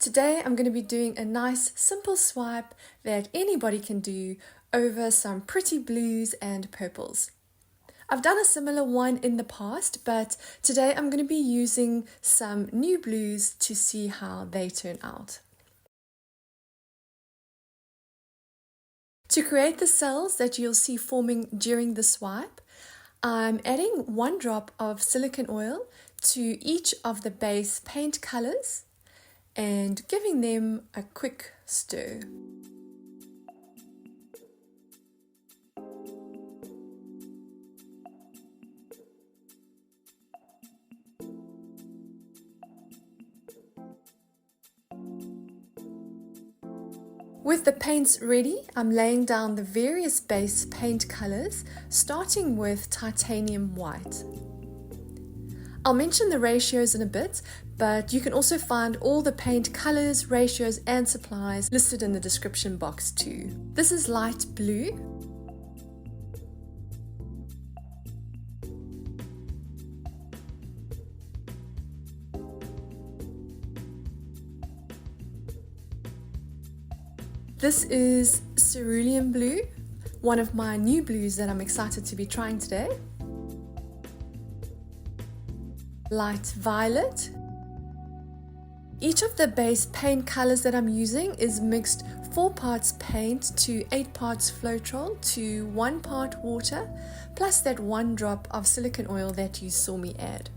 Today I'm going to be doing a nice simple swipe that anybody can do over some pretty blues and purples. I've done a similar one in the past, but today I'm going to be using some new blues to see how they turn out. To create the cells that you'll see forming during the swipe, I'm adding 1 drop of silicone oil to each of the base paint colors and giving them a quick stir. With the paints ready, I'm laying down the various base paint colors, starting with titanium white. I'll mention the ratios in a bit, but you can also find all the paint colors, ratios and supplies listed in the description box too. This is light blue. This is cerulean blue, one of my new blues that I'm excited to be trying today. Light violet. Each of the base paint colors that I'm using is mixed 4 parts paint to 8 parts Floetrol to 1 part water, plus that 1 drop of silicone oil that you saw me add.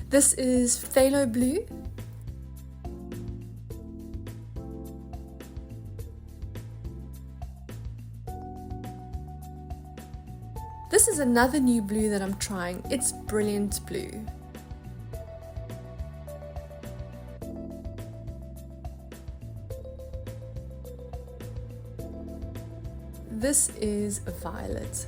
This is phthalo blue. This is another new blue that I'm trying. It's brilliant blue. This is violet.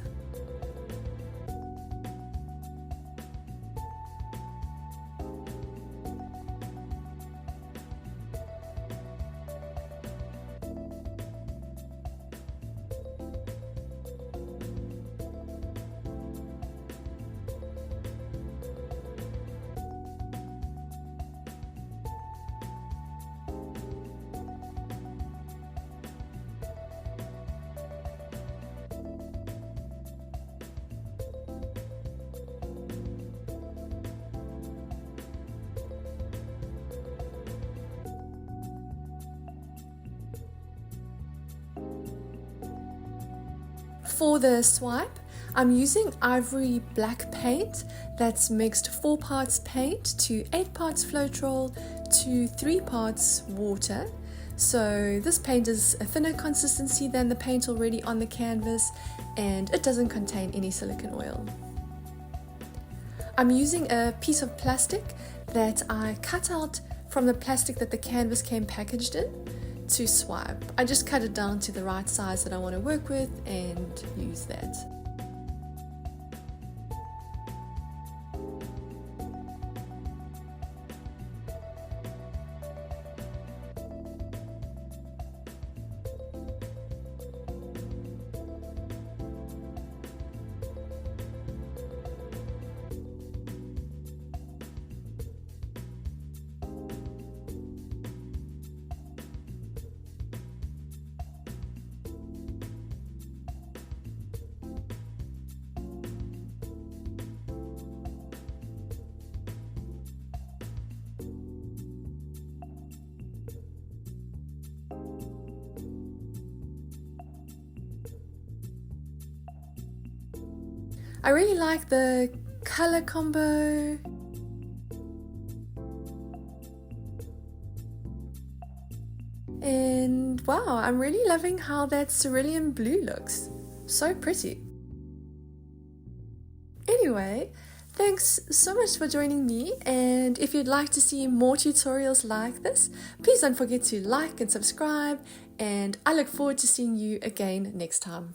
For the swipe, I'm using ivory black paint that's mixed 4 parts paint to 8 parts Floetrol to 3 parts water. So this paint is a thinner consistency than the paint already on the canvas, and it doesn't contain any silicone oil. I'm using a piece of plastic that I cut out from the plastic that the canvas came packaged in to swipe. I just cut it down to the right size that I want to work with and use that. I really like the color combo. And wow, I'm really loving how that cerulean blue looks. So pretty. Anyway, thanks so much for joining me, and if you'd like to see more tutorials like this, please don't forget to like and subscribe, and I look forward to seeing you again next time.